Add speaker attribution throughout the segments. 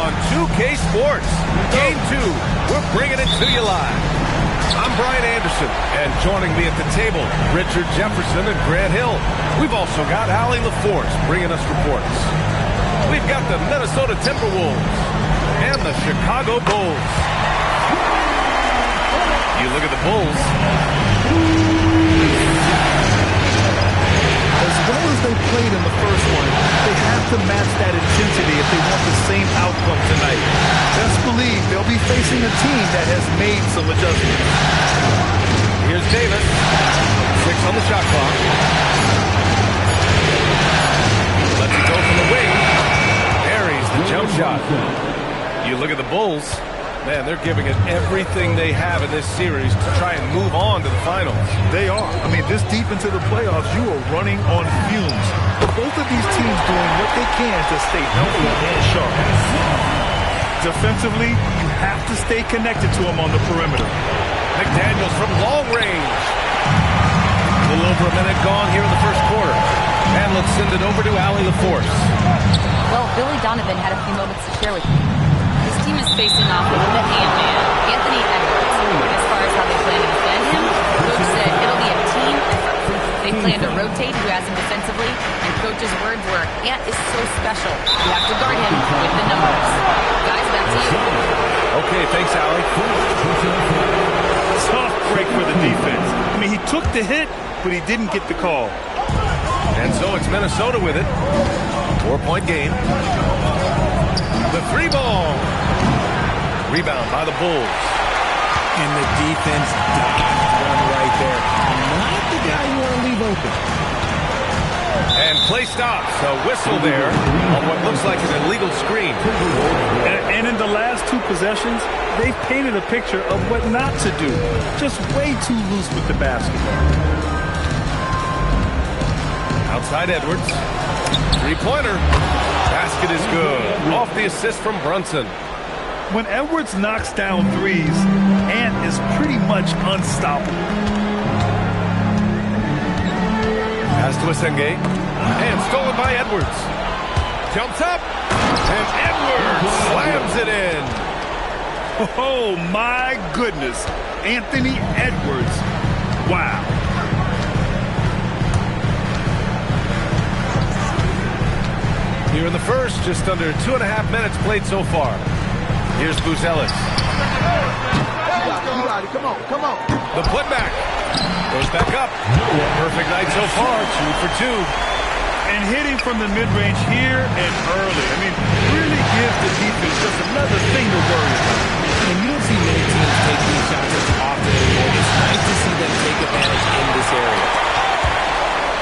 Speaker 1: on 2K Sports. Game 2, we're bringing it to you live. I'm Brian Anderson, and joining me at the table, Richard Jefferson and Grant Hill. We've also got Allie LaForce bringing us reports. We've got the Minnesota Timberwolves and the Chicago Bulls. You look at the Bulls.
Speaker 2: As well as they played in the first one, they have to match that intensity if they want the same outcome tonight. Best believe they'll be facing a team that has made some adjustments.
Speaker 1: Here's Davis. 6 on the shot clock. Lets it go from the wing. Buries the jump shot. You look at the Bulls. Man, they're giving it everything they have in this series to try and move on to the finals.
Speaker 2: They are. I mean, this deep into the playoffs, you are running on fumes. But both of these teams doing what they can to stay healthy and sharp. Defensively, you have to stay connected to them on the perimeter.
Speaker 1: McDaniels from long range. A little over a minute gone here in the first quarter. And let's send it over to Allie LaForce.
Speaker 3: Well, Billy Donovan had a few moments to share with me. His team is facing off with the Ant-Man, Anthony Edwards. As far as how they plan to defend him, Coach said it'll be a team effort. They plan to rotate who has him defensively, and Coach's words were, Ant is so special. You have to guard him with the numbers. Guys, back to you.
Speaker 1: Okay, thanks, Allie.
Speaker 2: Tough break for the defense. I mean, he took the hit, but he didn't get the call.
Speaker 1: And so it's Minnesota with it. 4-point game. The 3-ball. Rebound by the Bulls.
Speaker 4: And the defense dodged one right there. Not the guy you want to leave open.
Speaker 1: And play stops. A whistle there on what looks like an illegal screen.
Speaker 2: And in the last 2 possessions, they've painted a picture of what not to do. Just way too loose with the basketball.
Speaker 1: Outside Edwards. 3-pointer. Basket is good. Off the assist from Brunson.
Speaker 2: When Edwards knocks down threes, Ant is pretty much unstoppable.
Speaker 1: Pass to Asenge. And stolen by Edwards. Jumps up. And Edwards slams it in.
Speaker 2: Oh, my goodness. Anthony Edwards. Wow.
Speaker 1: Here in the first, just under 2.5 minutes played so far. Here's Buzelis.
Speaker 5: Come on.
Speaker 1: The putback. Goes back up. Perfect night so far, 2 for 2.
Speaker 2: And hitting from the mid-range here and early. I mean, really gives the defense just another thing to worry about.
Speaker 4: And you don't see many teams take these shots as often anymore. It's nice to see them take advantage in this area.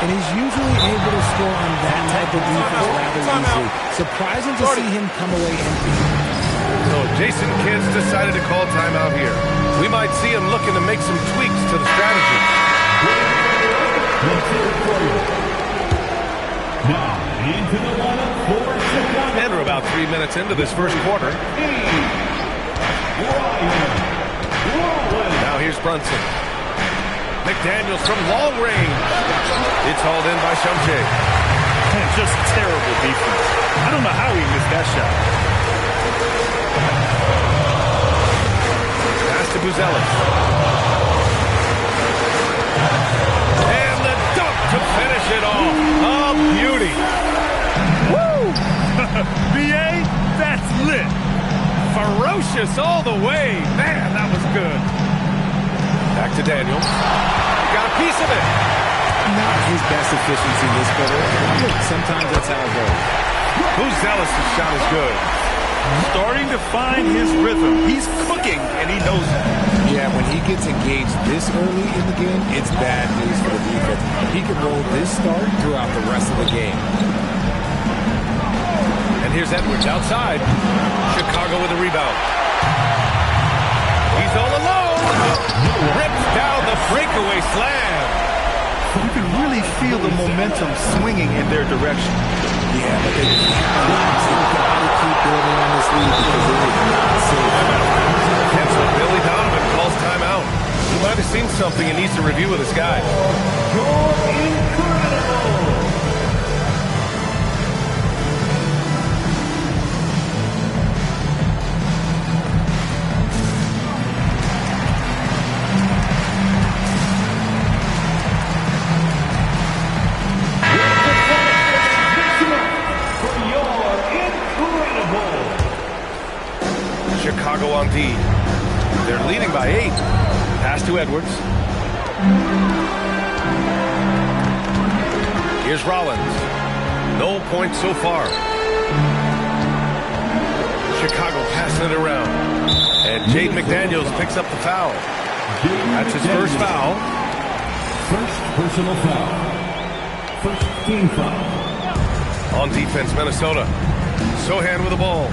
Speaker 4: And he's usually able to score on that type of defense rather easily. Surprising to see him come away empty.
Speaker 1: So Jason Kidd's decided to call timeout here. We might see him looking to make some tweaks to the strategy.
Speaker 6: Now into the lineup for Chicago.
Speaker 1: And we're about 3 minutes into this first quarter. Now here's Brunson. McDaniels from long range. It's hauled in by Shumshay.
Speaker 2: Man, just terrible defense. I don't know how he missed that shot.
Speaker 1: Pass to Buzelis. And the dunk to finish it off. A beauty.
Speaker 2: Woo! BA, that's lit.
Speaker 1: Ferocious all the way. Man, that was good. Back to Daniels. Got a piece of it.
Speaker 4: Not his best efficiency this quarter. Look, sometimes that's how it goes.
Speaker 1: Buzelis' shot is good.
Speaker 2: Starting to find his rhythm. He's cooking, and he knows it.
Speaker 4: Yeah, when he gets engaged this early in the game, it's bad news for the defense. He can roll this start throughout the rest of the game.
Speaker 1: And here's Edwards outside. Chicago with a rebound. He's all alone. Rips down the breakaway slam.
Speaker 2: You can really feel the momentum swinging in their direction.
Speaker 4: Yeah, but they got to keep building on this lead because it is not safe.
Speaker 1: And so Billy Donovan calls timeout. He might have seen something he needs to review with his guys.
Speaker 6: You're incredible.
Speaker 1: Chicago on D. They're leading by 8. Pass to Edwards. Here's Rollins. No points so far. Chicago passing it around. And Jade McDaniels picks up the foul. That's his first foul.
Speaker 6: First personal foul. First team foul.
Speaker 1: On defense, Minnesota. Sohan with the ball.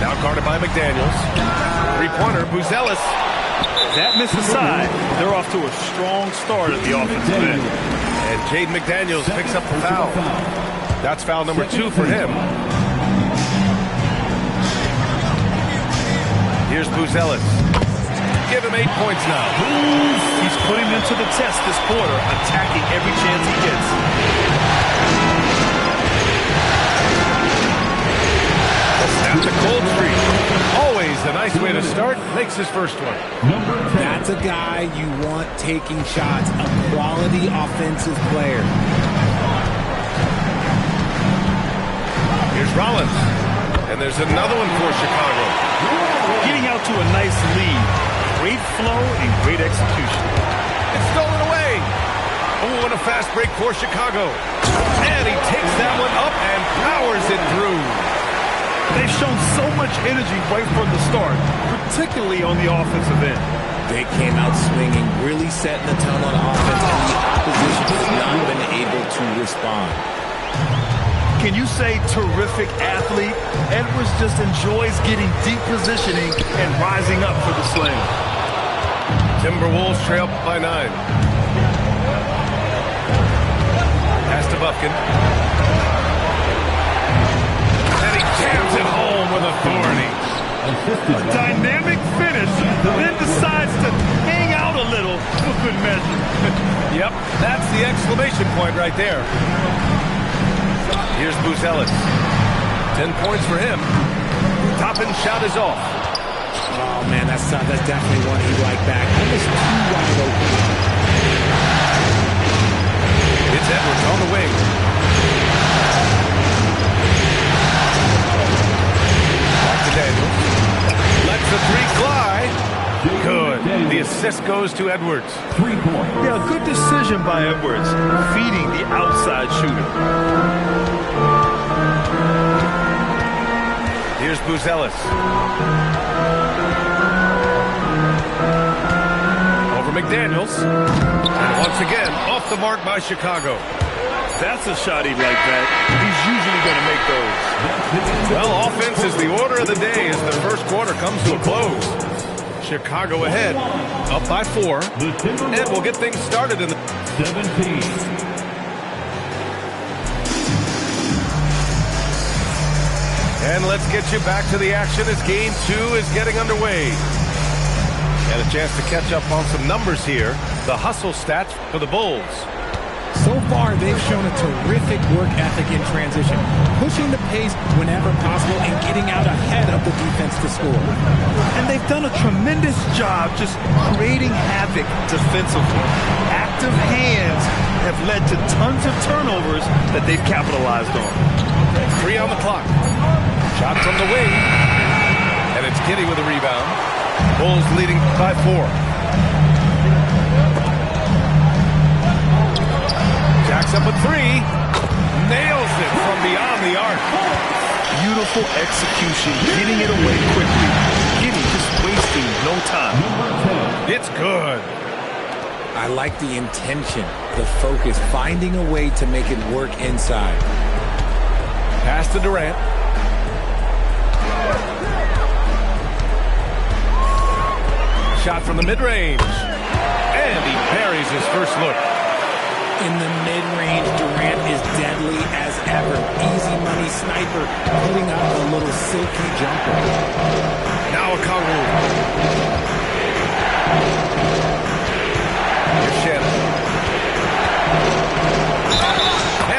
Speaker 1: Now guarded by McDaniels. Three-pointer, Buzelis.
Speaker 2: That missed aside. They're off to a strong start at the offensive end.
Speaker 1: And Jade McDaniels picks up the foul. That's foul number 2 for him. Here's Buzelis. Give him 8 points now.
Speaker 2: He's putting them to the test this quarter, attacking every chance he gets.
Speaker 1: Snap to cold streak. Always a nice way to start. Makes his first one.
Speaker 4: That's a guy you want taking shots, a quality offensive player.
Speaker 1: Here's Rollins. And there's another one for Chicago.
Speaker 2: Getting out to a nice lead. Great flow and great execution.
Speaker 1: It's stolen away. Oh, and a fast break for Chicago. And he takes that one up and powers it through.
Speaker 2: They've shown so much energy right from the start, particularly on the offensive end.
Speaker 4: They came out swinging, really setting the tone on offense, and the opposition has not been able to respond.
Speaker 2: Can you say terrific athlete? Edwards just enjoys getting deep positioning and rising up for the slam.
Speaker 1: Timberwolves trail by 9. Pass to Buffkin. And he jams it home with authority.
Speaker 2: A dynamic finish, then decides to hang out a little for good measure.
Speaker 1: Yep, that's the exclamation point right there. Here's Buzelis. 10 points for him. Top-end shot is off.
Speaker 4: Oh, man, that's definitely one he'd like back. Almost too wide open.
Speaker 1: It's Edwards on the wing. Back to Daniels. Lets the 3 fly. Good. The assist goes to Edwards.
Speaker 6: 3 points.
Speaker 2: Yeah, good decision by Edwards, feeding the outside shooter.
Speaker 1: Here's Buzelis. Over McDaniels. And once again, off the mark by Chicago.
Speaker 2: That's a shot he'd like that. He's usually going to make those.
Speaker 1: Well, offense is the order of the day as the first quarter comes to a close. Chicago ahead, up by 4. And we'll get things started in the
Speaker 6: 17.
Speaker 1: And let's get you back to the action as game 2 is getting underway. And a chance to catch up on some numbers here. The hustle stats for the Bulls.
Speaker 4: So far, they've shown a terrific work ethic in transition, pushing the pace whenever possible and getting out ahead of the defense to score.
Speaker 2: And they've done a tremendous job just creating havoc defensively. Active hands have led to tons of turnovers that they've capitalized on.
Speaker 1: 3 on the clock. Shot from the wing. And it's Giddey with a rebound. Bulls leading by 4. Jacks up a 3. Nails it from beyond the arc.
Speaker 2: Beautiful execution, getting it away quickly. Giddey just wasting no time.
Speaker 1: It's good.
Speaker 4: I like the intention, the focus, finding a way to make it work inside.
Speaker 1: Pass to Durant. Shot from the mid-range. And he buries his first look.
Speaker 4: In the mid-range, Durant is deadly as ever. Easy money sniper, putting up a little silky jumper.
Speaker 1: Now a Congo. Here's Shannon.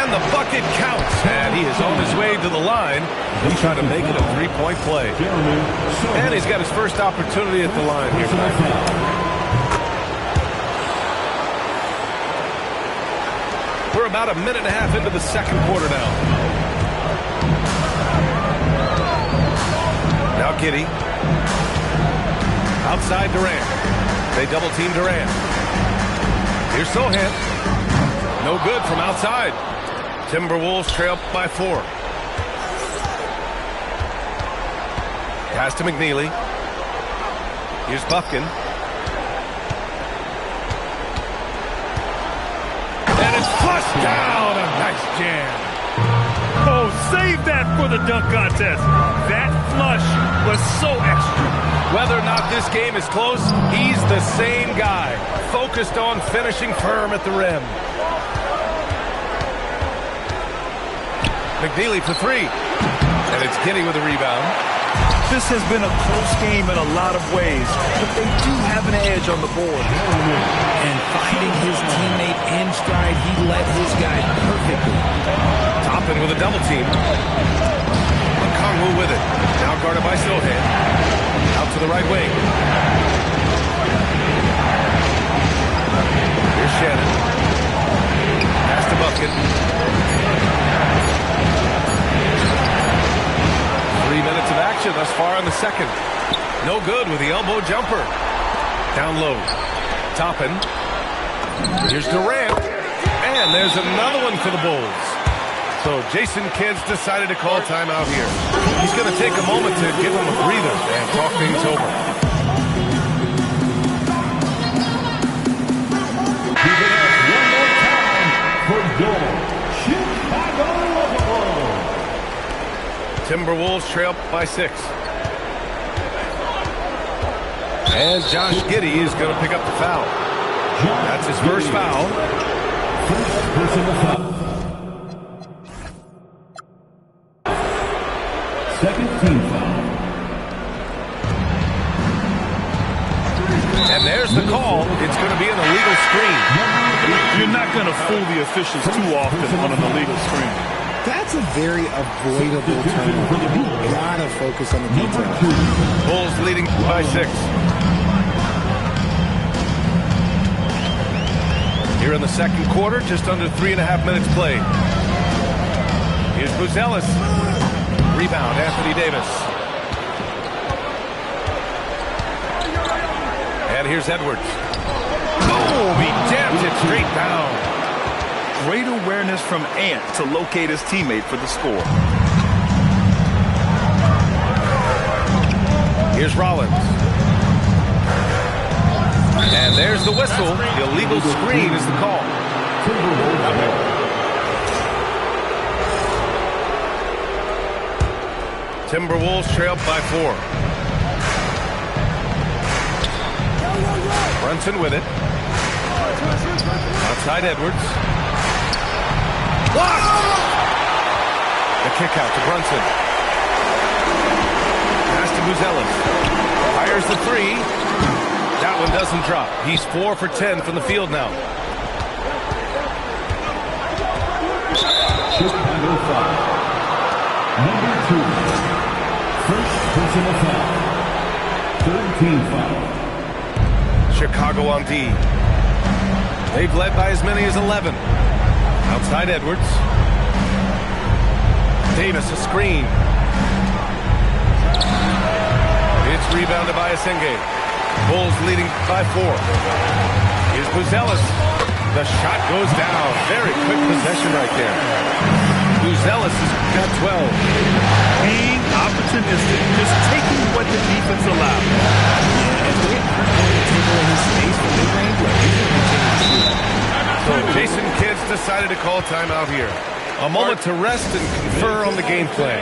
Speaker 1: And the bucket counts. And he is on his way to the line. He's trying to make it a 3-point play. And he's got his first opportunity at the line here tonight. We're about a minute and a half into the second quarter now. Now Giddey. Outside Durant. They double team Durant. Here's Sohan. No good from outside. Timberwolves trail by 4. Pass to McNeely. Here's Buffkin. And it's flushed down. A nice jam.
Speaker 2: Oh, save that for the dunk contest. That flush was so extra.
Speaker 1: Whether or not this game is close, he's the same guy, focused on finishing firm at the rim. McNeely for 3. And it's Giddey with a rebound.
Speaker 2: This has been a close game in a lot of ways, but they do have an edge on the board.
Speaker 4: And finding his teammate in stride, he led his guy perfectly.
Speaker 1: Toppin with a double team. Kongwu with it. Now guarded by Sohan. Out to the right wing. Here's Shannon. Pass to Buffkin. 3 minutes of action thus far in the second. No good with the elbow jumper. Down low. Toppin. Here's Durant. And there's another one for the Bulls. So Jason Kidd's decided to call timeout here. He's going to take a moment to give him a breather and talk things over.
Speaker 6: Give it up one more time for your Chicago Bulls.
Speaker 1: Timberwolves trail by 6. And Josh Giddey is going to pick up the foul. That's his first foul.
Speaker 6: First personal foul. Second team foul.
Speaker 1: And there's the call. It's going to be an illegal screen.
Speaker 2: You're not going to fool the officials too often on an illegal screen.
Speaker 4: That's a very avoidable turnover. You gotta focus on the details.
Speaker 1: Bulls leading by 6. Here in the second quarter, just under 3.5 minutes played. Here's Buzelis. Rebound, Anthony Davis. And here's Edwards. Oh, he jams it straight down.
Speaker 2: Great awareness from Ant to locate his teammate for the score.
Speaker 1: Here's Rollins. And there's the whistle. The illegal screen is the call. Timberwolves trail by 4. Brunson with it. Outside Edwards. Blocked! The kick out to Brunson. Pass to Buzelis. Fires the 3. That one doesn't drop. He's 4 for 10 from the field now.
Speaker 6: Chicago foul. Number 2. First personal foul. Third team foul.
Speaker 1: Chicago on D. They've led by as many as 11. Outside Edwards. Davis a screen. It's rebounded by Asenge. Bulls leading by 4. Here's Buzelis. The shot goes down. Very quick possession right there. Buzelis has got 12.
Speaker 2: Being opportunistic, just taking what the defense allowed.
Speaker 4: If they take away his space from mid-range, he's going to continue to shoot.
Speaker 1: So Jason Kidd's decided to call timeout here. A moment to rest and confer on the game plan.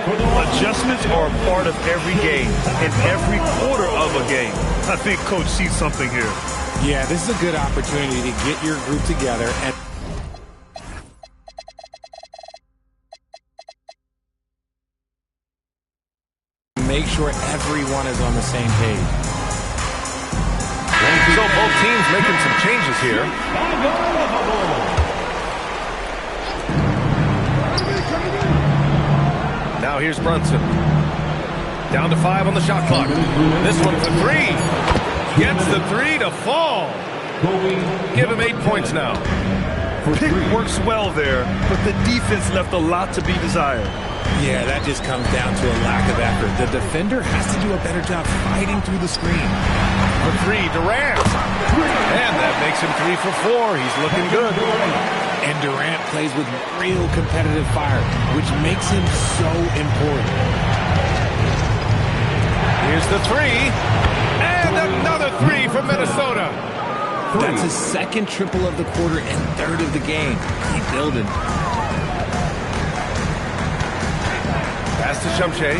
Speaker 2: Adjustments are a part of every game, in every quarter of a game. I think Coach sees something here.
Speaker 4: Yeah, this is a good opportunity to get your group together and make sure everyone is on the same page.
Speaker 1: So both teams making some changes here. Now here's Brunson. Down to 5 on the shot clock. This one for 3. Gets the 3 to fall. Give him 8 points now.
Speaker 2: Pick works well there, but the defense left a lot to be desired.
Speaker 4: Yeah, that just comes down to a lack of effort. The defender has to do a better job fighting through the screen.
Speaker 1: For three, Durant. And that makes him 3 for 4. He's looking good.
Speaker 4: And Durant plays with real competitive fire, which makes him so important.
Speaker 1: Here's the three. And another three from Minnesota.
Speaker 4: That's his second triple of the quarter and third of the game. Keep building.
Speaker 1: Pass to Shumshay.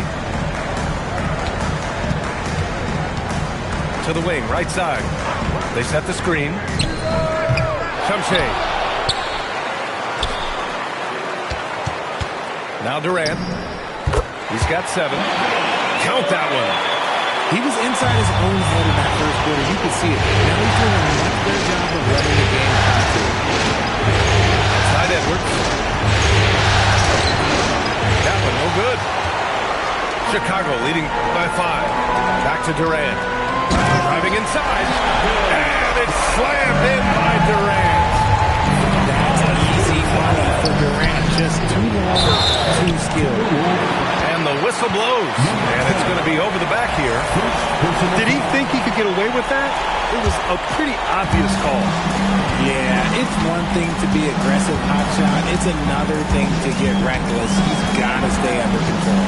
Speaker 1: To the wing, right side. They set the screen. Shumshay. Now Durant. He's got 7. Count that one.
Speaker 4: He was inside his own head in that first quarter. You could see it. Now he's doing a much better job of letting the game pass through.
Speaker 1: Outside Edwards. That one no good. Chicago leading by 5. Back to Durant. Driving inside. And it's slammed in by Durant.
Speaker 4: That's an easy money for Durant. Just too long, too skilled.
Speaker 1: And the whistle blows. And it's going to be over the back here.
Speaker 2: Did he think he could get away with that? It was a pretty obvious call.
Speaker 4: Yeah, it's one thing to be aggressive hotshot. It's another thing to get reckless. He's got to stay under control.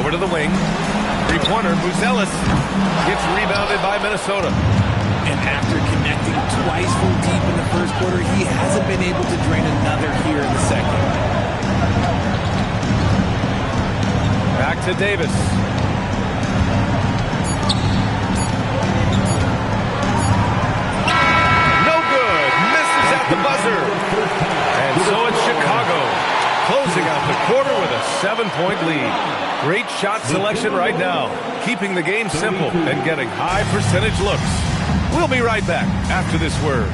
Speaker 1: Over to the wing. Three-pointer, Buzelis gets rebounded by Minnesota.
Speaker 4: And after connecting twice from deep in the first quarter, he hasn't been able to drain another here in the second.
Speaker 1: Back to Davis. No good. Misses at the buzzer. And so it's Chicago closing out the quarter with a 7-point lead. Great shot selection right now, keeping the game simple and getting high percentage looks. We'll be right back after this word.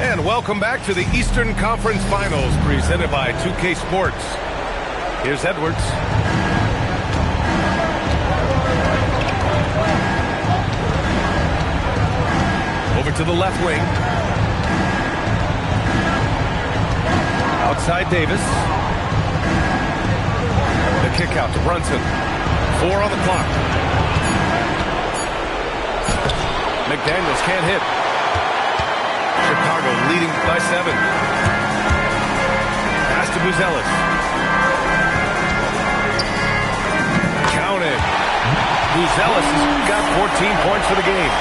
Speaker 1: And welcome back to the Eastern Conference Finals presented by 2K Sports. Here's Edwards. Over to the left wing. Outside Davis. The kick out to Brunson. 4 on the clock. McDaniels can't hit. Chicago leading by 7. Pass to Buzelis. Counted. Buzelis has got 14 points for the game.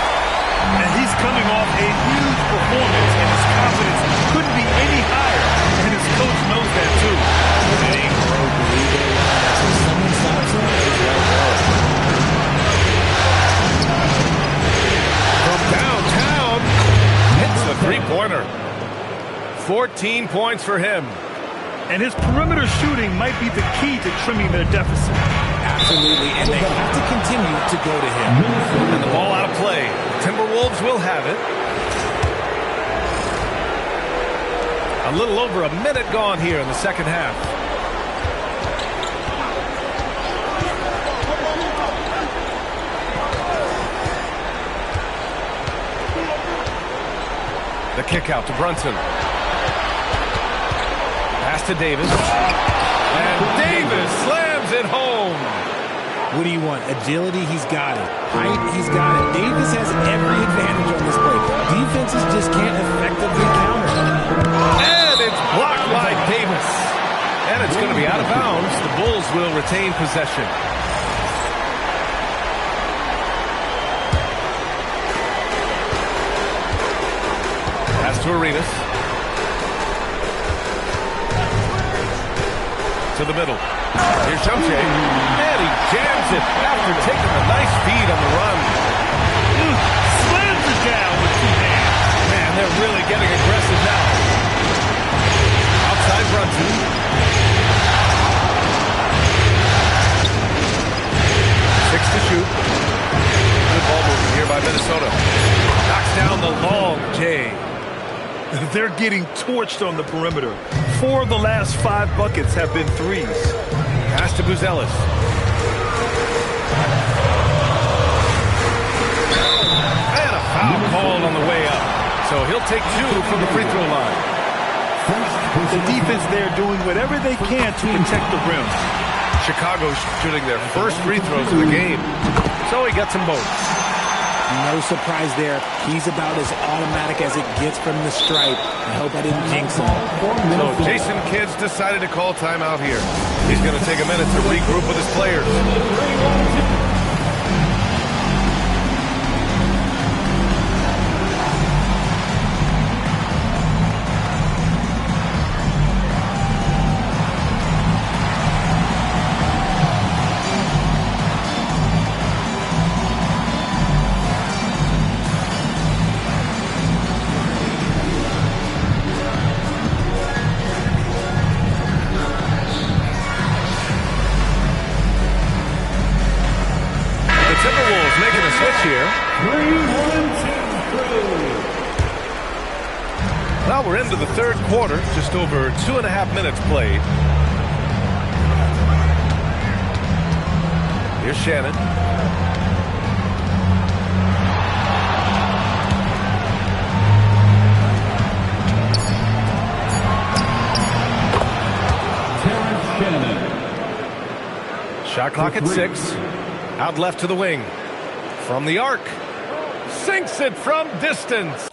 Speaker 2: And he's coming off a huge performance, and his confidence couldn't be any higher. And his coach knows that, too.
Speaker 4: It ain't broke, believe it or not. So someone stops him, it's well done.
Speaker 1: From downtown, hits a three-pointer. 14 points for him.
Speaker 2: And his perimeter shooting might be the key to trimming their deficit.
Speaker 4: Absolutely, and they have to continue to go to him.
Speaker 1: And the ball out of play. Timberwolves will have it. A little over a minute gone here in the second half. The kick out to Brunson. Pass to Davis. And Davis slams it home.
Speaker 4: What do you want? Agility? He's got it. Height? He's got it. Davis has every advantage on this play. Defenses just can't effectively counter.
Speaker 1: And it's blocked by Davis. And it's going to be out of bounds. The Bulls will retain possession. Pass to Arenas. To the middle. Here's Shumshay. And he jams it after taking a nice feed on the run.
Speaker 2: Slams it down with 2 hands.
Speaker 1: Man, they're really getting aggressive now. Outside Brunson. 6 to shoot. Good ball movement here by Minnesota. Knocks down the long J.
Speaker 2: They're getting torched on the perimeter. 4 of the last 5 buckets have been threes.
Speaker 1: Pass to Buzelis. And a foul called on the way up. So he'll take 2 from the free throw line.
Speaker 2: The defense there doing whatever they can to protect the rim.
Speaker 1: Chicago's shooting their first free throws of the game. So he gets them both.
Speaker 4: No surprise there. He's about as automatic as it gets from the stripe. I hope I didn't jinx him.
Speaker 1: So Jason Kidd's decided to call timeout here. He's going to take a minute to regroup with his players. Timberwolves making a switch here. 3-1-2-3. Well, we're into the third quarter, just over 2.5 minutes played. Here's Shannon. Shot clock at 6. Out left to the wing. From the arc. Sinks it from distance.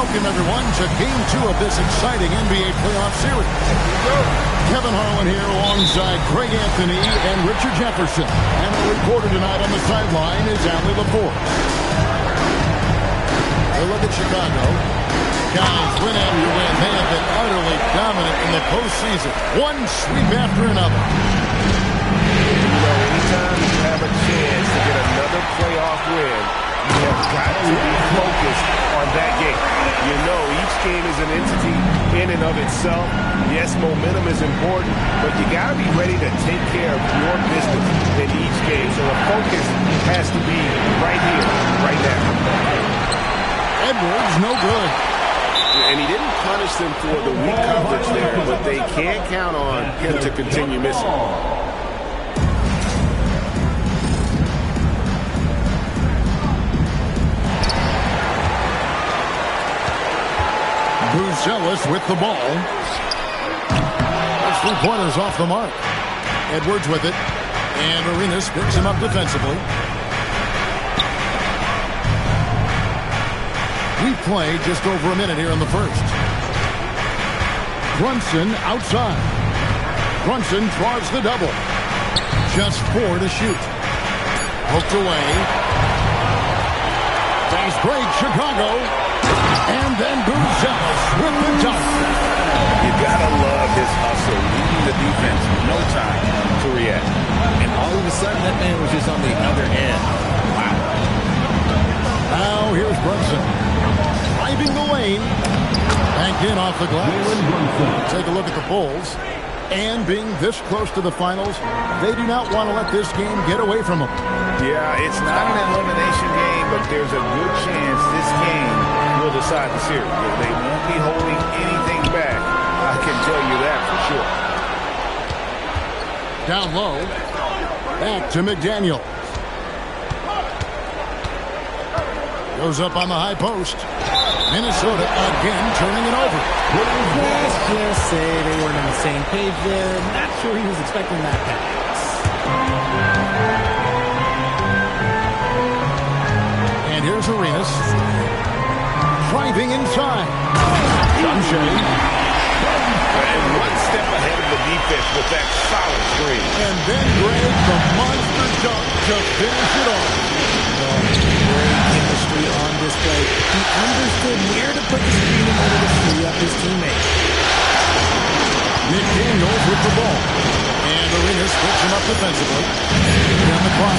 Speaker 5: Welcome, everyone, to Game 2 of this exciting NBA playoff series. Kevin Harlan here alongside Craig Anthony and Richard Jefferson. And the reporter tonight on the sideline is Allie LaForce. We'll look at Chicago. Guys, win after win. They have been utterly dominant in the postseason. One sweep after another.
Speaker 1: You know, anytime you have a chance to get another playoff win, you have got to be focused on that game. You know, each game is an entity in and of itself. Yes, momentum is important, but you got to be ready to take care of your business in each game. So the focus has to be right here, right now.
Speaker 5: Edwards, no good.
Speaker 1: And he didn't punish them for the weak coverage there, but they can't count on him to continue missing.
Speaker 5: Bruce with the ball. Those three-pointers off the mark. Edwards with it. And Arenas picks him up defensively. We've played just over a minute here in the first. Brunson outside. Brunson draws the double. Just 4 to shoot. Hooked away. Fast break, Chicago. And then Buzelis with the dunk.
Speaker 7: You gotta love his hustle, leading the defense with no time to react.
Speaker 4: And all of a sudden, that man was just on the other end. Wow.
Speaker 5: Now here's Brunson. Driving the lane. Banked in off the glass. Take a look at the Bulls. And being this close to the finals, they do not want to let this game get away from them.
Speaker 7: Yeah, it's not an elimination game, but there's a good chance this game will decide the series. They won't be holding anything back. I can tell you that for sure.
Speaker 5: Down low. Back to McDaniel. Goes up on the high post. Minnesota again turning it over.
Speaker 4: Let's just say they weren't on the same page there. Not sure he was expecting that pass.
Speaker 5: And here's Arenas. Driving inside. Sunshine.
Speaker 1: And one step ahead of the defense with that solid screen.
Speaker 5: And then Greg, the monster dunk, to finish it off.
Speaker 4: Great chemistry on display. He understood where to put the screen in order to free up his teammate.
Speaker 5: McDaniels with the ball. And Arenas picks him up defensively. On the clock.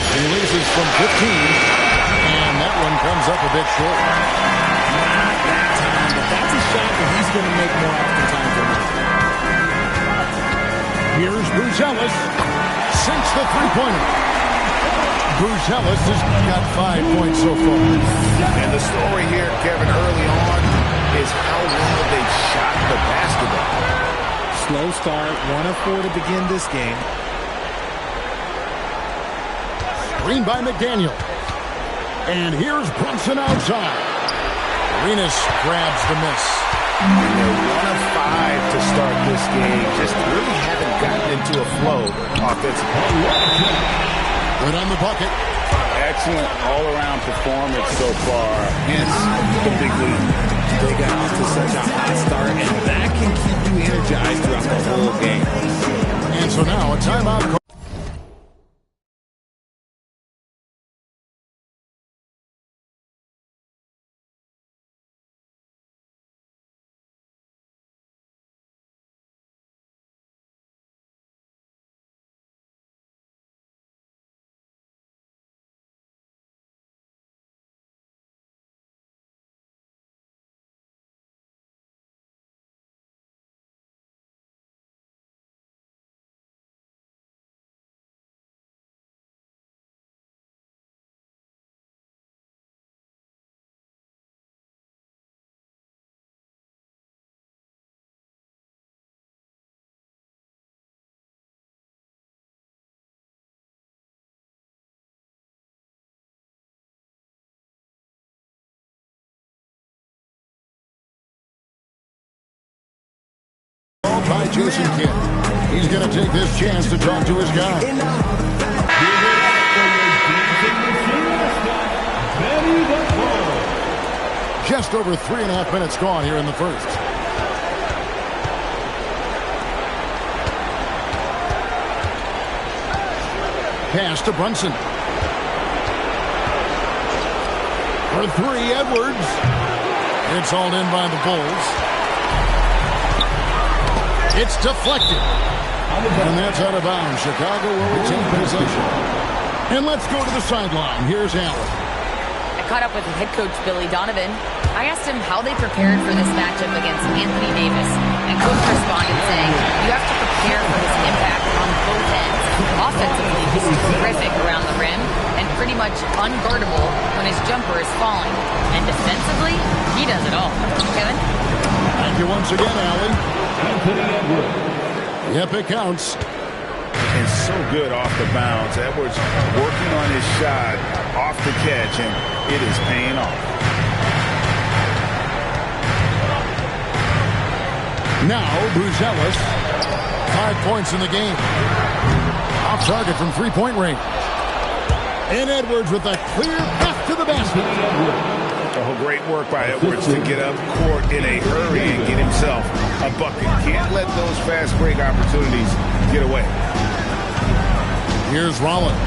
Speaker 5: He releases from 15. And that one comes up a bit short.
Speaker 4: Not that time, but that's a shot that he's going to make more often time for me.
Speaker 5: Here's Buzelis. Sinks the three-pointer. Buzelis has got 5 points so far.
Speaker 1: And the story here, Kevin, early on is how well they shot the basketball.
Speaker 4: Slow start, 1 of 4 to begin this game.
Speaker 5: Screen by McDaniel. And here's Brunson outside. Arenas grabs the miss.
Speaker 1: And they're 1 of 5 to start this game. Just really haven't gotten into a flow offensively.
Speaker 5: Good on the bucket.
Speaker 7: Excellent all-around performance so far, hence the big lead.
Speaker 4: They got off to such a hot start, and that can keep you energized throughout the whole game.
Speaker 5: And so now a timeout call. By Jason Kidd. He's going to take this chance to talk to his guy. Just over 3.5 minutes gone here in the first. Pass to Brunson. For three, Edwards. It's hauled in by the Bulls. It's deflected. And that's out of bounds. Chicago will retain possession. And let's go to the sideline. Here's Allen.
Speaker 3: I caught up with head coach Billy Donovan. I asked him how they prepared for this matchup against Anthony Davis. And coach responded saying, you have to prepare for his impact on both ends. Offensively, he's terrific around the rim and pretty much unguardable when his jumper is falling. And defensively, he does it all. Kevin?
Speaker 5: Thank you once again, Allie.
Speaker 6: Anthony Edwards.
Speaker 5: Yep, it counts.
Speaker 7: And so good off the bounds. Edwards working on his shot off the catch, and it is paying off.
Speaker 5: Now, Buzelis. 5 points in the game. Off target from three-point range. And Edwards with a clear path to the basket.
Speaker 7: Oh, great work by Edwards to get up court in a hurry and get himself a bucket. Can't let those fast break opportunities get away.
Speaker 5: Here's Rollins.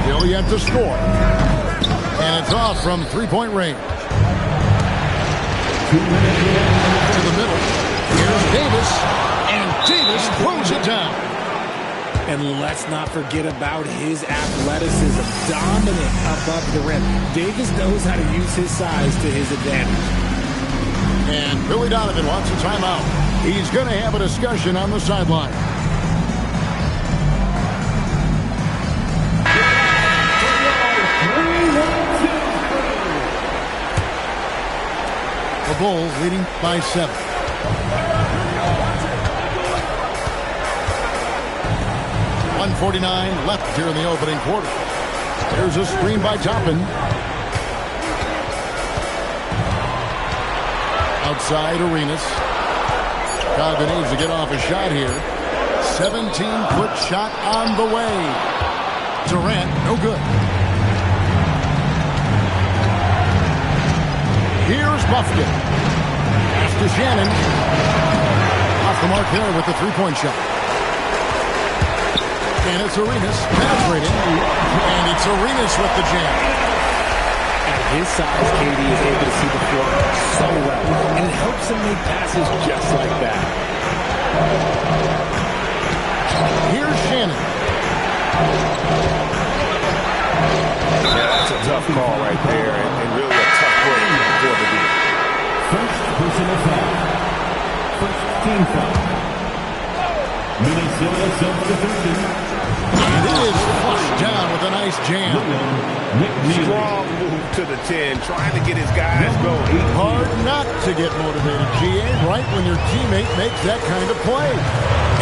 Speaker 5: Still yet to score. And it's off from three-point range. To the middle. Here's Davis. And Davis throws it down.
Speaker 4: And let's not forget about his athleticism. Dominant above the rim. Davis knows how to use his size to his advantage.
Speaker 5: And Billy Donovan wants a timeout. He's going to have a discussion on the sideline. The Bulls leading by 7. .149 left here in the opening quarter. There's a screen by Toppin. Outside Arenas. Chicago needs to get off a shot here. 17-foot shot on the way. Durant, no good. Here's Buffkin. Pass to Shannon. Off the mark there with the three-point shot. And it's Arenas penetrating. And it's Arenas with the jam.
Speaker 4: At his size, KD is able to see the floor so well. And it helps him make passes just like that.
Speaker 5: Here's Shannon.
Speaker 7: Yeah, that's a tough call right there. And really a tough break for the deal.
Speaker 6: First personal foul. First team foul. Minnesota self-defense.
Speaker 5: And it is flushed down with a nice jam.
Speaker 7: Strong move to the 10, trying to get his guys going.
Speaker 5: Hard not to get motivated, GA, right when your teammate makes that kind of play.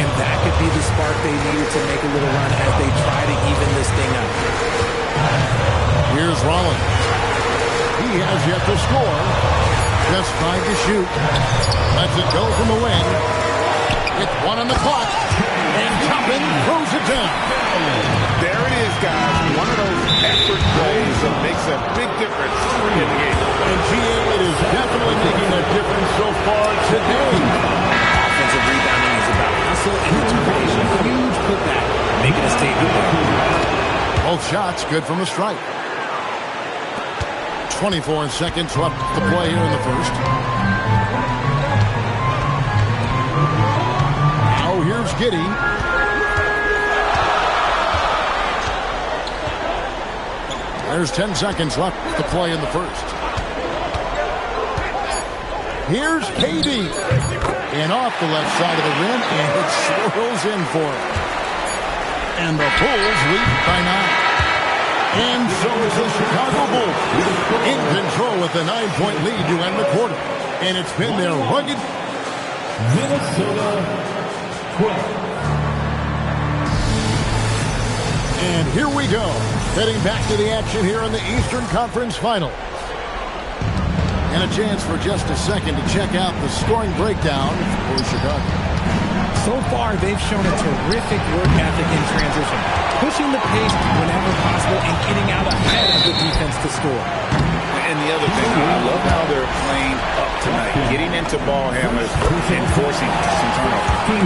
Speaker 4: And that could be the spark they needed to make a little run as they try to even this thing up.
Speaker 5: Here's Rollins. He has yet to score. Just 5 to shoot. Lets it go from the wing. It's 1 on the clock. And Toppin throws it down.
Speaker 7: There it is, guys. One of those effort plays that makes a big difference in the game.
Speaker 5: And GA, it is definitely making a difference so far today.
Speaker 4: Offensive rebounding is about hustle and determination. Huge putback, making a statement there.
Speaker 5: Both shots good from the strike. 24 seconds left to play here in the first. Now here's Giddey. There's 10 seconds left to play in the first. Here's KD. And off the left side of the rim, and it swirls in for him. And the Bulls lead by 9. And so is the Chicago Bulls in control with a 9-point lead to end the quarter. And it's been their rugged
Speaker 6: Minnesota 12.
Speaker 5: And here we go. Heading back to the action here in the Eastern Conference Final. And a chance for just a second to check out the scoring breakdown for Chicago.
Speaker 4: So far, they've shown a terrific work ethic in transition, pushing the pace whenever possible and getting out ahead of the defense to score.
Speaker 7: And the other thing I love love how they're playing up tonight, getting into ball handlers and forcing some turnovers.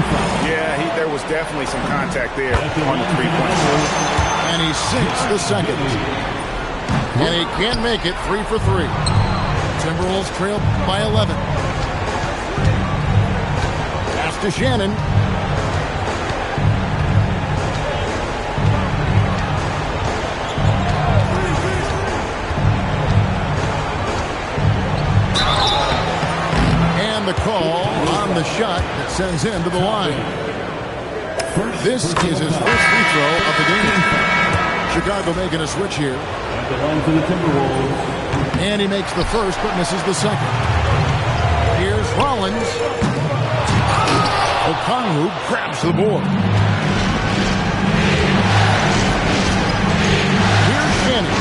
Speaker 7: Yeah, there was definitely some contact there on the three-point line.
Speaker 5: And he sinks the second. And he can't make it 3 for 3. Timberwolves trail by 11. Pass to Shannon. And the call on the shot that sends him to the line. This is his first free throw of the game. Chicago making a switch here.
Speaker 6: At the line for the Timberwolves.
Speaker 5: And he makes the first but misses the second. Here's Rollins. Okongwu grabs the board. Here's Shannon.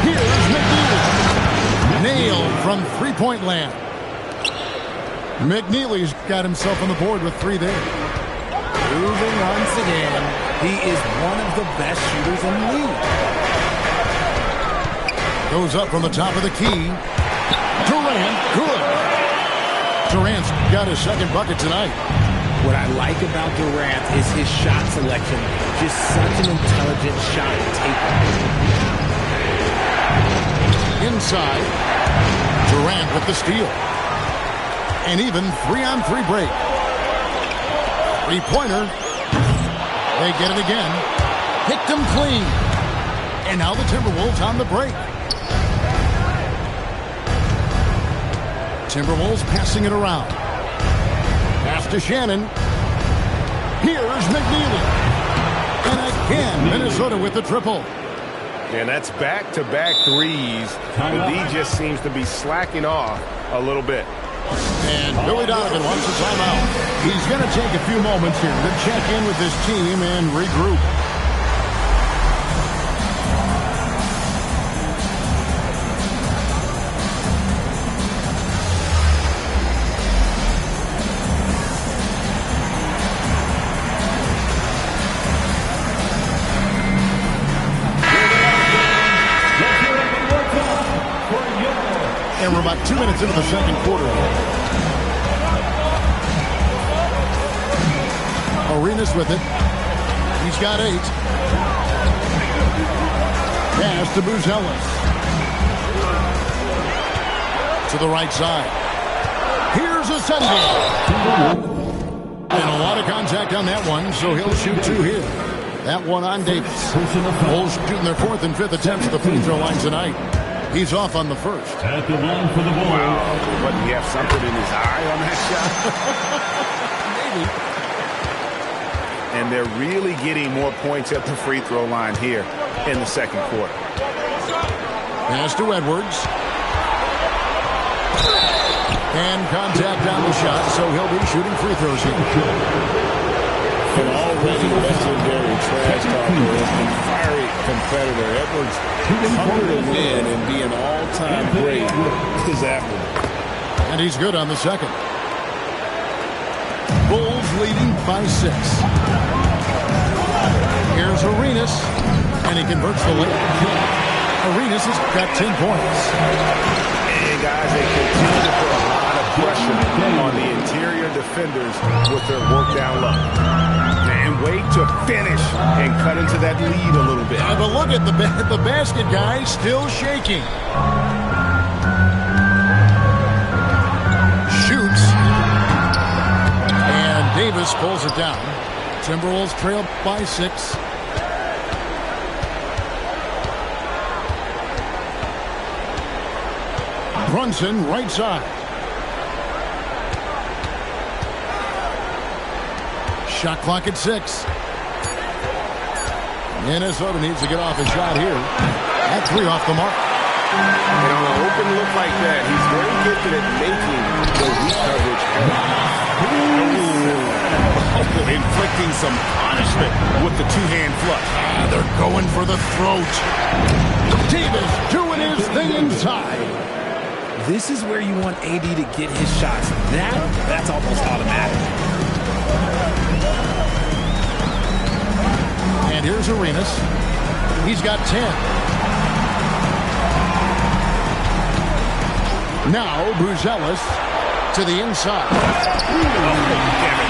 Speaker 5: Here's McNeely. Nailed from three-point land. McNeely's got himself on the board with 3 there.
Speaker 4: Moving once again. He is one of the best shooters in the league.
Speaker 5: Goes up from the top of the key. Durant, good. Durant's got his second bucket tonight.
Speaker 4: What I like about Durant is his shot selection. Just such an intelligent shot taker.
Speaker 5: Inside. Durant with the steal. And even 3-on-3 break. Three-pointer. They get it again. Picked them clean. And now the Timberwolves on the break. Timberwolves passing it around. Pass to Shannon. Here's McNeely. And again, Minnesota with the triple.
Speaker 1: And that's back-to-back threes. But he just seems to be slacking off a little bit.
Speaker 5: And Billy Donovan wants a timeout. He's going to take a few moments here to check in with his team and regroup. And we're about 2 minutes into the second quarter. Arenas with it. He's got 8. Pass to Buzelis. To the right side. Here's a Sunday. And a lot of contact on that one, so he'll shoot 2 here. That one on Davis. Bulls shooting their 4th and 5th attempts at the free throw line tonight. He's off on the first.
Speaker 6: At the line for the Bulls.
Speaker 7: Wow. What, he have something in his eye on that shot? Maybe. And they're really getting more points at the free throw line here in the second quarter.
Speaker 5: Pass to Edwards. And contact on the shot, so he'll be shooting free throws here.
Speaker 7: An already legendary trash talker and fiery competitor. Edwards hungry to win and be an all-time great is after.
Speaker 5: And he's good on the second. Bulls leading by 6. Here's Arenas, and he converts the lead. Arenas has got 10 points.
Speaker 7: And guys, they continue to put a lot of pressure on the interior defenders with their work down low. And wait to finish and cut into that lead a little bit.
Speaker 5: But look at the basket guy still shaking. Shoots. And Davis pulls it down. Timberwolves trail by 6. Brunson right side. Shot clock at 6. Minnesota needs to get off a shot here. That 3 off the mark.
Speaker 7: And on an open look like that, he's very gifted at making the weak coverage happen. Inflicting some punishment with the two-hand flush.
Speaker 5: They're going for the throat. Davis doing his thing inside.
Speaker 4: This is where you want AD to get his shots. That's almost automatic. And
Speaker 5: here's Arenas. He's got 10. Now, Buzelis to the inside.
Speaker 7: Damn it,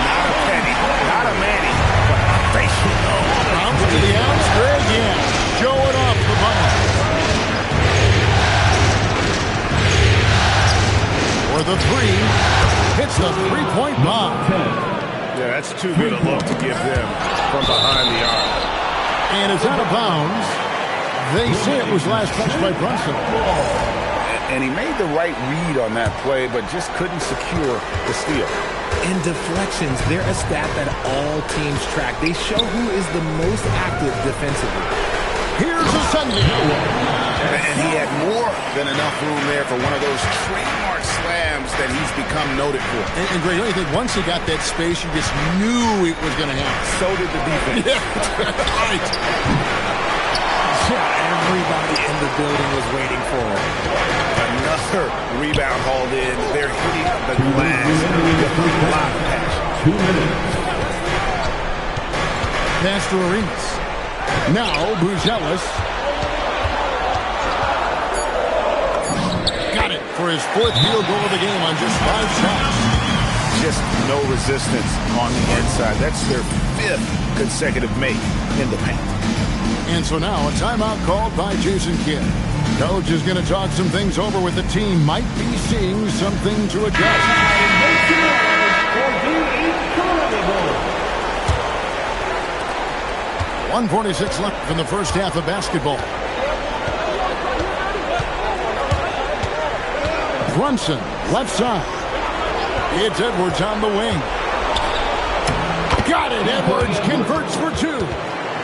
Speaker 7: not a penny, not a Manny, but a facial.
Speaker 5: Bounce to the outside again. Showing off the ball. For the three. Hits the three-point bomb.
Speaker 7: Yeah, that's too good a look to give them from behind the arc.
Speaker 5: And it's out of bounds. They say it was last touched by Brunson.
Speaker 7: And he made the right read on that play, but just couldn't secure the steal.
Speaker 4: In deflections, they're a stat that all teams track. They show who is the most active defensively.
Speaker 5: Here's a Sunday.
Speaker 7: And he had more than enough room there for one of those trademark slams that he's become noted for.
Speaker 5: And Greg, I think once he got that space, you just knew it was going to happen.
Speaker 7: So did the defense.
Speaker 5: Yeah, right.
Speaker 4: Everybody in the building was waiting for it.
Speaker 7: Another rebound hauled in. They're hitting the glass with a lot of passion.
Speaker 6: 2 minutes.
Speaker 5: Pass to Arenas. Now, Buzelis. Got it for his fourth field goal of the game on just 5 shots.
Speaker 7: Just no resistance on the inside. That's their 5th consecutive make in the paint.
Speaker 5: And so now a timeout called by Jason Kidd. Coach is going to talk some things over with the team. Might be seeing something to adjust. 1:46 left in the first half of basketball. Brunson, left side. It's Edwards on the wing. Got it. Edwards converts for 2.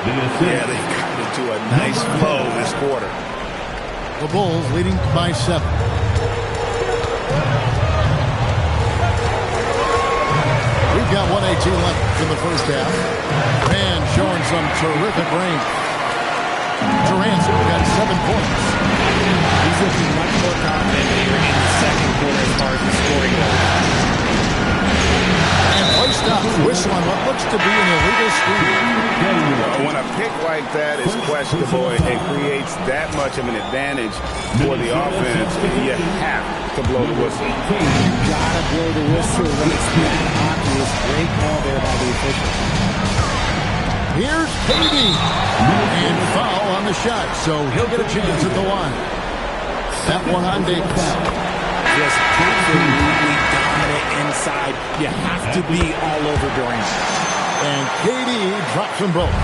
Speaker 7: Yeah, they got into a nice flow this quarter.
Speaker 5: The Bulls leading by 7. We've got 1:18 left in the first half. Man showing some terrific range. Durant's got 7 points.
Speaker 4: He's looking much more confident here in the second quarter as far as the scoring goes.
Speaker 5: And play stops, whistling what looks to be an illegal screen.
Speaker 7: When a pick like that is questionable, it creates that much of an advantage for the offense. You have to blow the whistle.
Speaker 4: You gotta blow the whistle when it's speaking hockey. It's great call there by the official.
Speaker 5: Here's KD. And foul on the shot, so he'll get a chance at the line. That one on Davis.
Speaker 4: Just absolutely dominant inside. You have to be all over Durant.
Speaker 5: And KD drops them both.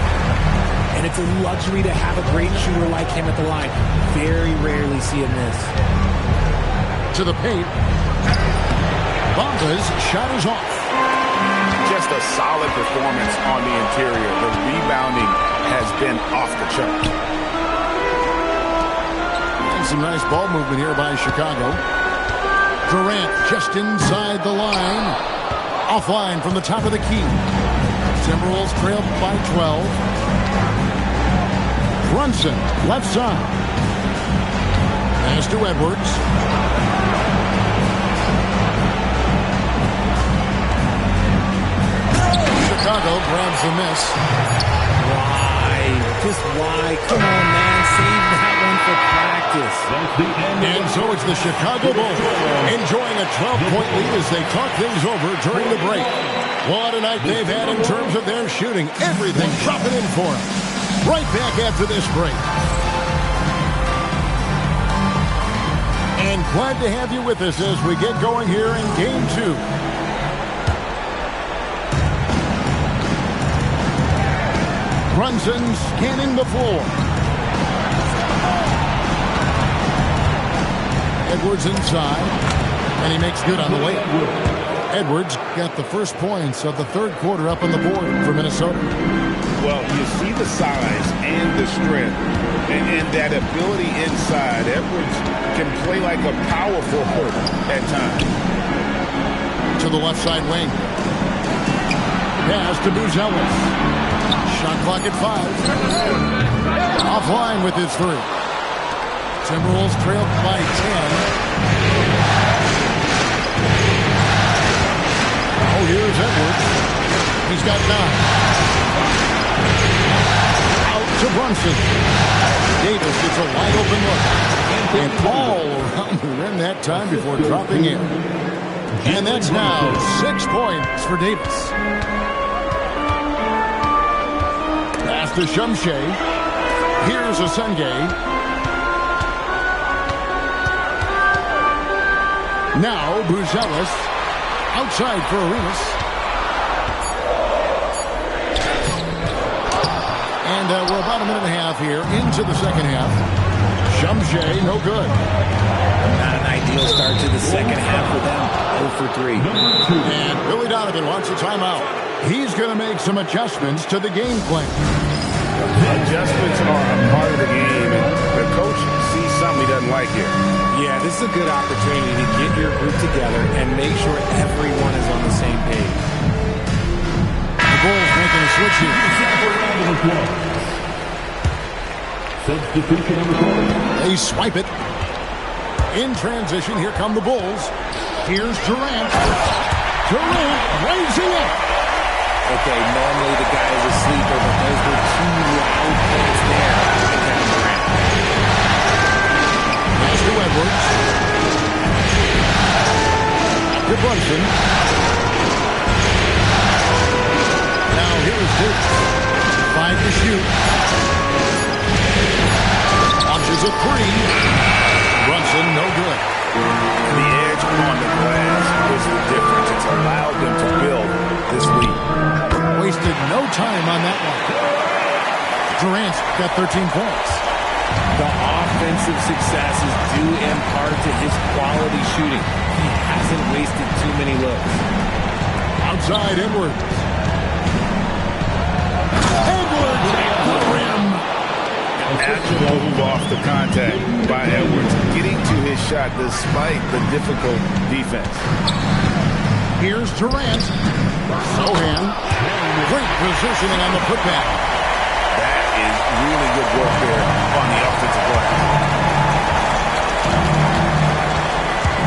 Speaker 4: And it's a luxury to have a great shooter like him at the line. Very rarely see him miss.
Speaker 5: To the paint. Bonga's shot is off.
Speaker 7: Just a solid performance on the interior. The rebounding has been off the chart.
Speaker 5: And some nice ball movement here by Chicago. Durant just inside the line. Offline from the top of the key. Timberwolves trail by 12. Brunson, left side. Pass to Edwards. Chicago grabs the miss.
Speaker 4: Why? Just why? Come on, man. Save that one for practice.
Speaker 5: And so it's the Chicago Bulls enjoying a 12-point lead as they talk things over during the break. What a night they've had in terms of their shooting. Everything dropping in for them. Right back after this break. And glad to have you with us as we get going here in Game 2. Brunson scanning the floor. Edwards inside, and he makes good on the way. Edwards got the first points of the third quarter up on the board for Minnesota.
Speaker 7: Well, you see the size and the strength and that ability inside. Edwards can play like a power forward at times.
Speaker 5: To the left side wing. Pass to Buzelis. Shot clock at 5. Offline with his 3. Timberwolves trail by 10. Oh, here's Edwards. He's got 9. Out to Brunson. Davis gets a wide open look. And all around the rim that time before dropping in. And that's now 6 points for Davis. Pass to Shumshay. Here's a Sungay. Now Buzelis. Outside for Arenas. And we're about a minute and a half here into the second half. Shumshay, no good.
Speaker 4: Not an ideal start to the second half for them. 0 for 3.
Speaker 5: And Billy Donovan wants a timeout. He's going to make some adjustments to the game plan.
Speaker 7: Adjustments are a part of the game, and the coach sees something he doesn't like here.
Speaker 4: Yeah, this is a good opportunity to get your group together and make sure everyone is on the same page.
Speaker 5: The Bulls making a switch here.
Speaker 6: Substitution on the court.
Speaker 5: They swipe it. In transition, here come the Bulls. Here's Durant. Durant raising it.
Speaker 4: Okay, normally the guy is a sleeper, but those were 2 loud points there by Kevin Durant.
Speaker 5: Pass to Edwards. To Brunson. Now here's Duke. 5 to shoot. Launches a 3. Brunson, no good.
Speaker 7: The edge on the glass is the difference. It's allowed them to build this lead.
Speaker 5: Wasted no time on that one. Durant's got 13 points.
Speaker 4: The offensive success is due in part to his quality shooting. He hasn't wasted too many looks.
Speaker 5: Outside Edwards. Edwards at the rim.
Speaker 7: After the move off the contact by Edwards, getting to his shot despite the difficult defense.
Speaker 5: Here's Durant. Sohan. Great positioning on the putback.
Speaker 7: That is really good work there on the offensive glass.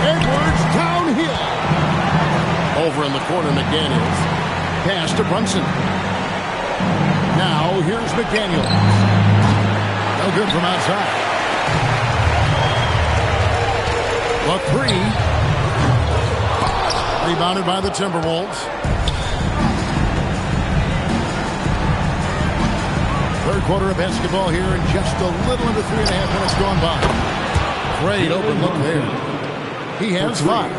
Speaker 5: Edwards downhill. Over in the corner, McDaniels. Pass to Brunson. Now here's McDaniels. No good from outside. A 3. Rebounded by the Timberwolves. Third quarter of basketball here, and just a little under 3.5 minutes gone by. Great open look there. He has 5.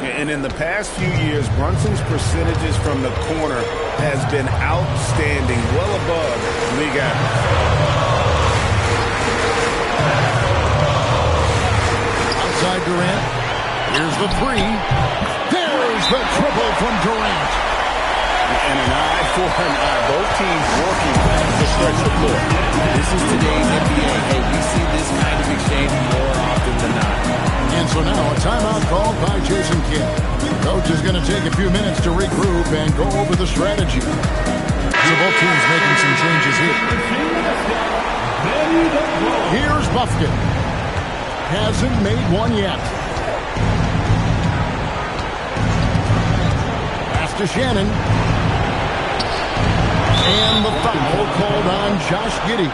Speaker 7: And in the past few years, Brunson's percentages from the corner has been outstanding, well above league average.
Speaker 5: Outside Durant. Here's the 3. There's the triple from Durant.
Speaker 7: And an eye for an eye. Both teams working to stretch the floor.
Speaker 4: This is today's NBA. Hey, we see this kind of exchange more often than not.
Speaker 5: And so now a timeout called by Jason Kidd. Coach is going to take a few minutes to regroup and go over the strategy. So both teams making some changes here. Here's Bufkin. Hasn't made one yet. Pass to Shannon. And the foul called on Josh Giddey.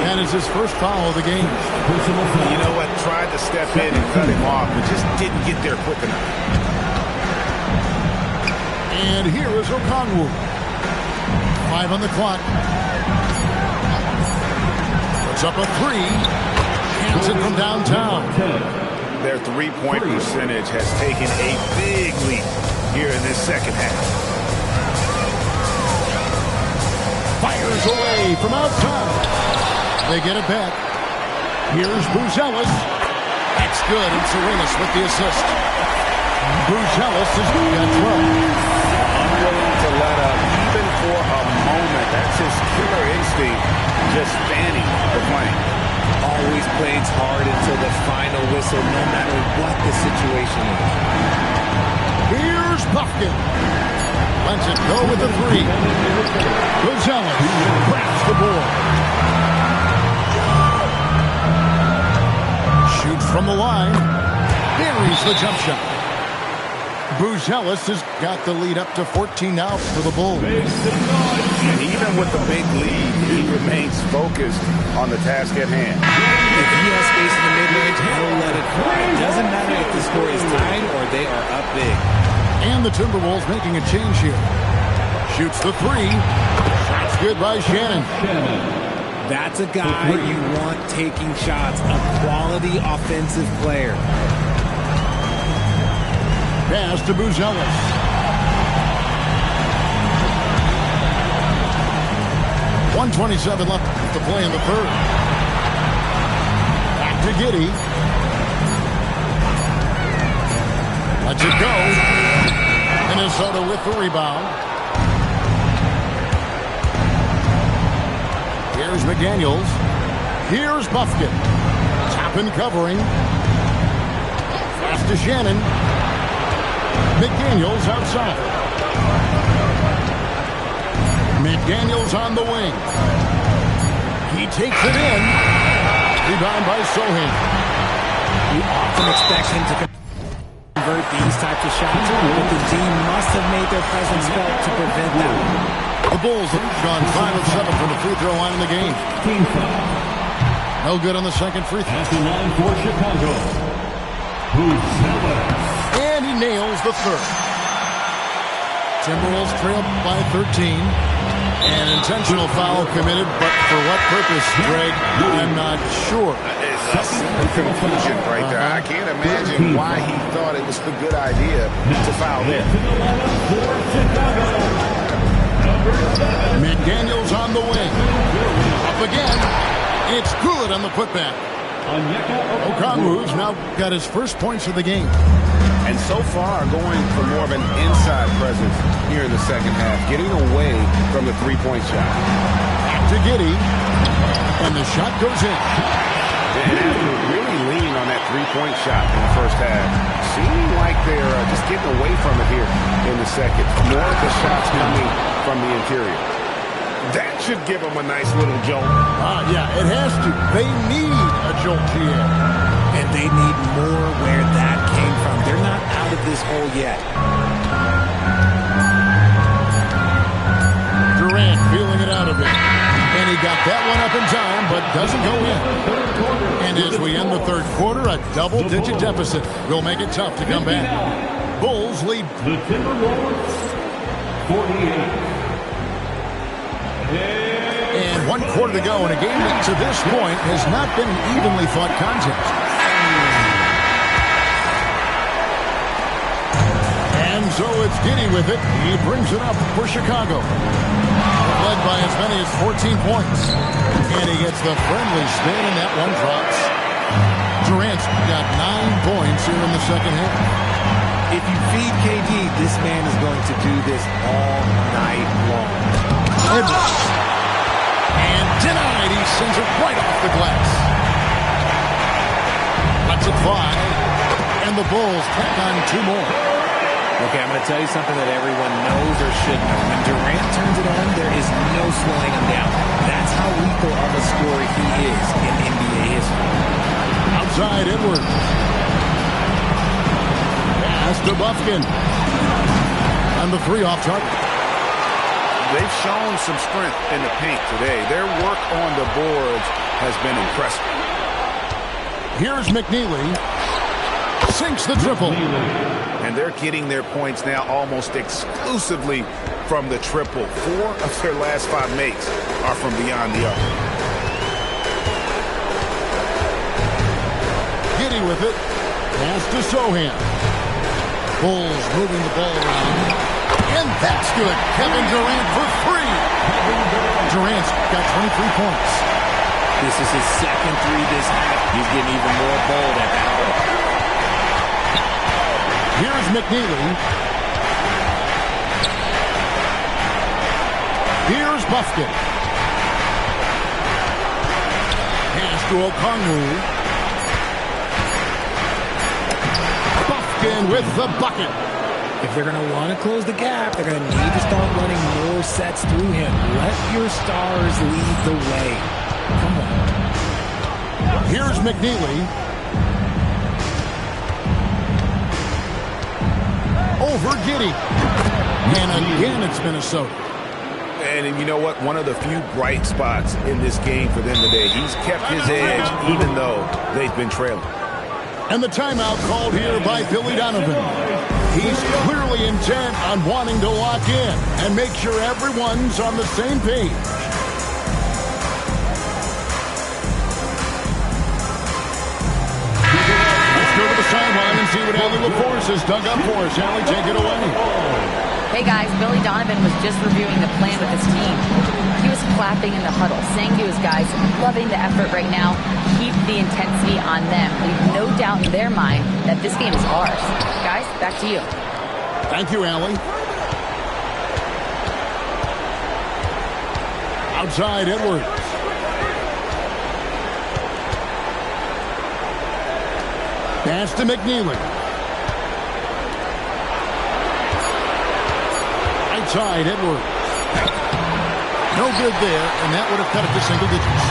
Speaker 5: That is his first foul of the game.
Speaker 7: You know what? Tried to step in and cut him off, but just didn't get there quick enough.
Speaker 5: And here is Okongwu. 5 on the clock. Puts up a 3. Hands it from downtown.
Speaker 7: Their three-point percentage has taken a big leap here in this second half.
Speaker 5: Fires away from outside. They get it back. Here's Buzelis. That's good. And Arenas with the assist. Buzelis has got 12.
Speaker 7: Unwilling to let up even for a moment. That's his killer instinct, just fanning the flame.
Speaker 4: Always plays hard until the final whistle, no matter what the situation is.
Speaker 5: Here's Bufkin. Lets it go with the 3. Buzelis grabs the board. Shoots from the line. Buries the jump shot. Buzelis has got the lead up to 14 now for the Bulls.
Speaker 7: And even with the big lead, he remains focused on the task at hand.
Speaker 4: If he has space in the mid-range, he'll let it fly. It doesn't matter if the score is tied or they are up big.
Speaker 5: And the Timberwolves making a change here. Shoots the three. Shot's good by Shannon.
Speaker 4: That's a guy you want taking shots, a quality offensive player.
Speaker 5: Pass to Buzelis. .127 left to play in the third. Back to Giddey. Lets it go. Minnesota with the rebound. Here's McDaniels. Here's Buffkin. Tappin covering. Pass to Shannon. McDaniels outside. McDaniels on the wing. He takes it in. Rebound by Sohan.
Speaker 4: You often expect him to convert these types of shots, but the team must have made their presence felt to prevent that.
Speaker 5: The Bulls have gone 5 of 7 from the free throw line in the game. No good on the second free throw.
Speaker 6: At the line for Chicago, Buzelis.
Speaker 5: And he nails the third. Timberwolves trail by 13. An intentional foul committed, but for what purpose, Greg, I'm not sure.
Speaker 7: It's confusion right there. I can't imagine why he thought it was a good idea to foul there.
Speaker 5: McDaniels on the wing. Up again. It's good on the putback. Okongwu's now got his first points of the game.
Speaker 7: And so far, going for more of an inside presence here in the second half, getting away from the three-point shot.
Speaker 5: Back to Giddey. And the shot goes in.
Speaker 7: They have to really lean on that three-point shot in the first half. Seeming like they're just getting away from it here in the second. More of the shots coming from the interior. That should give them a nice little jolt.
Speaker 5: Yeah, it has to. They need a jolt here.
Speaker 4: And they need more where that came from. They're not out of this hole yet.
Speaker 5: Durant feeling it out of it. And he got that one up in time, but doesn't go in. And as we end the third quarter, a double-digit deficit will make it tough to come back. Bulls lead.
Speaker 6: The Timberwolves, 48.
Speaker 5: And 1 quarter to go in a game that to this point has not been an evenly fought contest. And so it's Giddey with it. He brings it up for Chicago. Led by as many as 14 points. And he gets the friendly spin, and that one drops. Durant's got 9 points here in the second half.
Speaker 4: If you feed KD, this man is going to do this all night long.
Speaker 5: Edwards. And denied. He sends it right off the glass. Lets it fly. And the Bulls tack on 2 more.
Speaker 4: Okay, I'm going to tell you something that everyone knows or should know. When Durant turns it on, there is no slowing him down. That's how lethal of a scorer he is in NBA history.
Speaker 5: Outside Edwards. Pass to Buffkin. And the 3 off target.
Speaker 7: They've shown some strength in the paint today. Their work on the boards has been impressive.
Speaker 5: Here's McNeely. Sinks the triple.
Speaker 7: And they're getting their points now almost exclusively from the triple. 4 of their last 5 makes are from beyond the arc.
Speaker 5: Giddey with it. Pass to Sohan. Bulls moving the ball around. And that's good. Kevin Durant for 3. Durant's got 23 points.
Speaker 4: This is his second 3 this half. He's getting even more bold at that hour.
Speaker 5: Here's McNeely. Here's Buffkin. Pass to Okongwu. Buffkin with the bucket.
Speaker 4: If they're going to want to close the gap, they're going to need to start running more sets through him. Let your stars lead the way. Come on.
Speaker 5: Here's McNeely. over Giddey. And again, it's Minnesota.
Speaker 7: And you know what? One of the few bright spots in this game for them today. He's kept his edge even though they've been trailing.
Speaker 5: And the timeout called here by Billy Donovan. He's clearly intent on wanting to lock in and make sure everyone's on the same page. Let's go to the sideline and see what Allie LaForce has dug up for us. Allie, take it away.
Speaker 3: Hey guys, Billy Donovan was just reviewing the plan with his team. He was clapping in the huddle, saying to his guys, loving the effort right now, keep the intensity on them. Leave no doubt in their mind that this game is ours. Guys, back to you.
Speaker 5: Thank you, Allie. Outside, Edwards. Pass to McNeely. Outside, Edwards. No good there, and that would have cut it to single digits.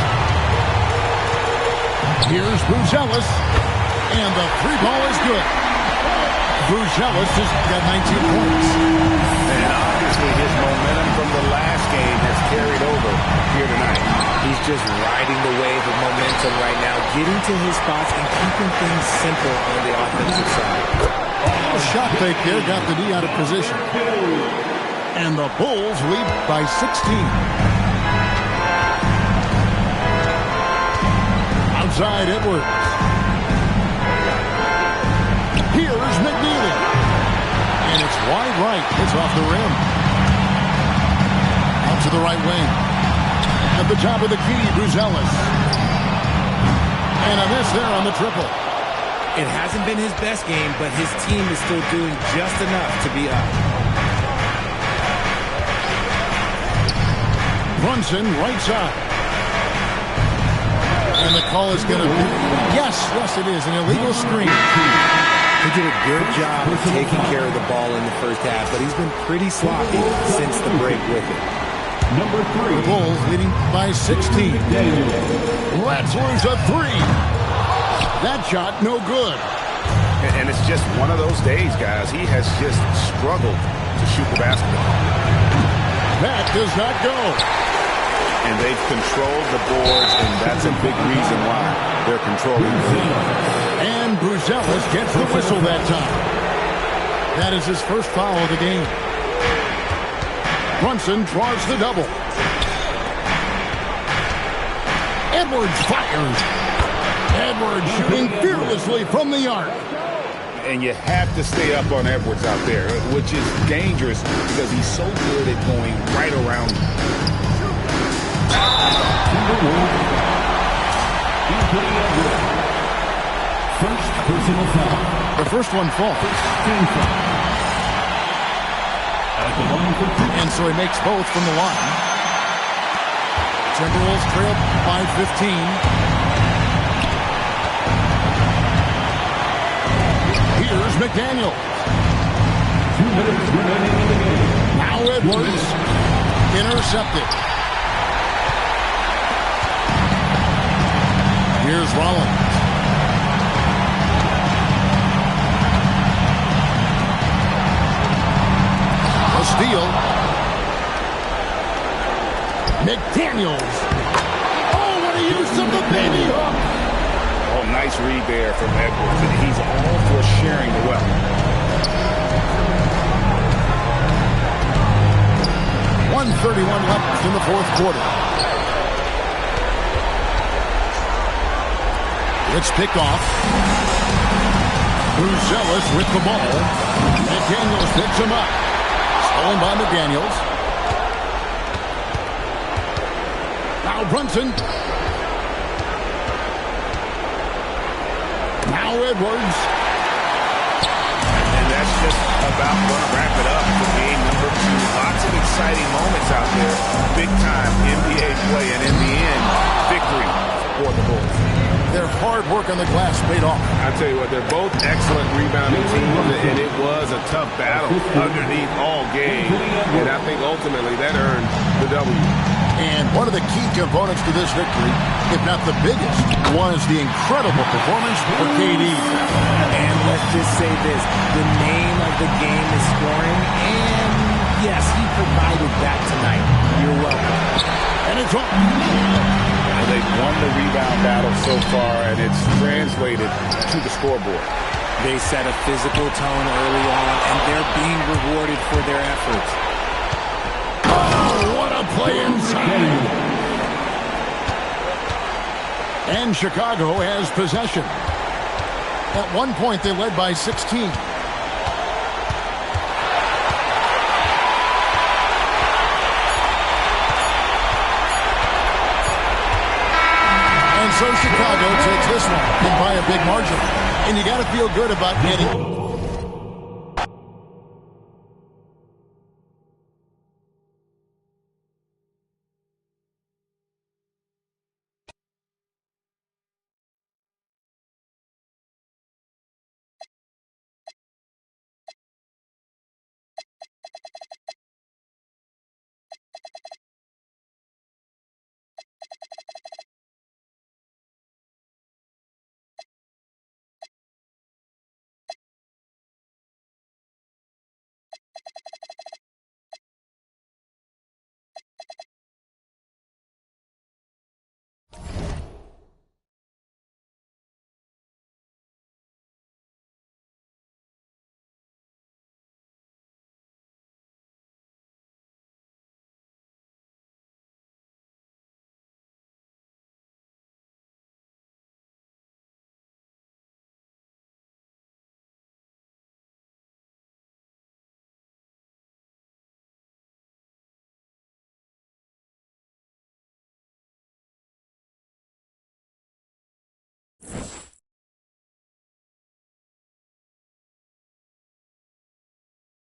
Speaker 5: Here's Buzelis, and the three ball is good. Buzelis has got 19 points.
Speaker 7: And obviously his momentum from the last game has carried over here tonight.
Speaker 4: He's just riding the wave of momentum right now, getting to his spots and keeping things simple on the offensive side.
Speaker 5: A shot fake there got the D out of position. And the Bulls lead by 16. Outside, Edwards. Here's McNeely. And it's wide right. It's off the rim. Out to the right wing. At the top of the key, Buzelis. And a miss there on the triple.
Speaker 4: It hasn't been his best game, but his team is still doing just enough to be up.
Speaker 5: Brunson, right side. And the call is going to be... Yes, it is. An illegal screen.
Speaker 4: He did a good job of taking care of the ball in the first half, but he's been pretty sloppy since the break with it.
Speaker 6: Number 3.
Speaker 5: The Bulls leading by 16. Let's lose a three. That shot, no good.
Speaker 7: And it's just one of those days, guys. He has just struggled to shoot the basketball.
Speaker 5: That does not go.
Speaker 7: And they've controlled the boards, and that's a big reason why they're controlling the lead.
Speaker 5: And Buzelis gets the whistle that time. That is his first foul of the game. Brunson draws the double. Edwards fires. Edwards shooting fearlessly from the arc.
Speaker 7: And you have to stay up on Edwards out there, which is dangerous because he's so good at going right around.
Speaker 6: First personal foul.
Speaker 5: The first one falls. And so he makes both from the line. Timberwolves trail by 15. Here's McDaniel.
Speaker 6: 2 minutes remaining in the game.
Speaker 5: Now Edwards. Intercepted. Here's Rollins. A steal. McDaniels. Oh, what a use of the baby hook.
Speaker 7: Oh, nice read there from Edwards, and he's all for sharing the wealth.
Speaker 5: 1:31 left in the fourth quarter. It's picked off. Buzelis with the ball. McDaniels picks him up. Stolen by McDaniels. Now Brunson. Now Edwards.
Speaker 7: And that's just about going to wrap it up for game number 2. Lots of exciting moments out there. Big time NBA play, and in the end, victory for the Bulls.
Speaker 5: Their hard work on the glass paid off.
Speaker 7: I tell you what, they're both excellent rebounding teams, and it was a tough battle underneath all game. And I think ultimately that earned the W.
Speaker 5: And one of the key components to this victory, if not the biggest, was the incredible performance for KD.
Speaker 4: And let's just say this, the name of the game is scoring, and yes, he provided that tonight. You're welcome.
Speaker 5: And it's on.
Speaker 7: And they've won the rebound battle so far, and it's translated to the scoreboard.
Speaker 4: They set a physical tone early on, and they're being rewarded for their efforts.
Speaker 5: Oh, what a play inside. And Chicago has possession. At one point, they led by 16. And so Chicago takes this one and by a big margin. And you got to feel good about getting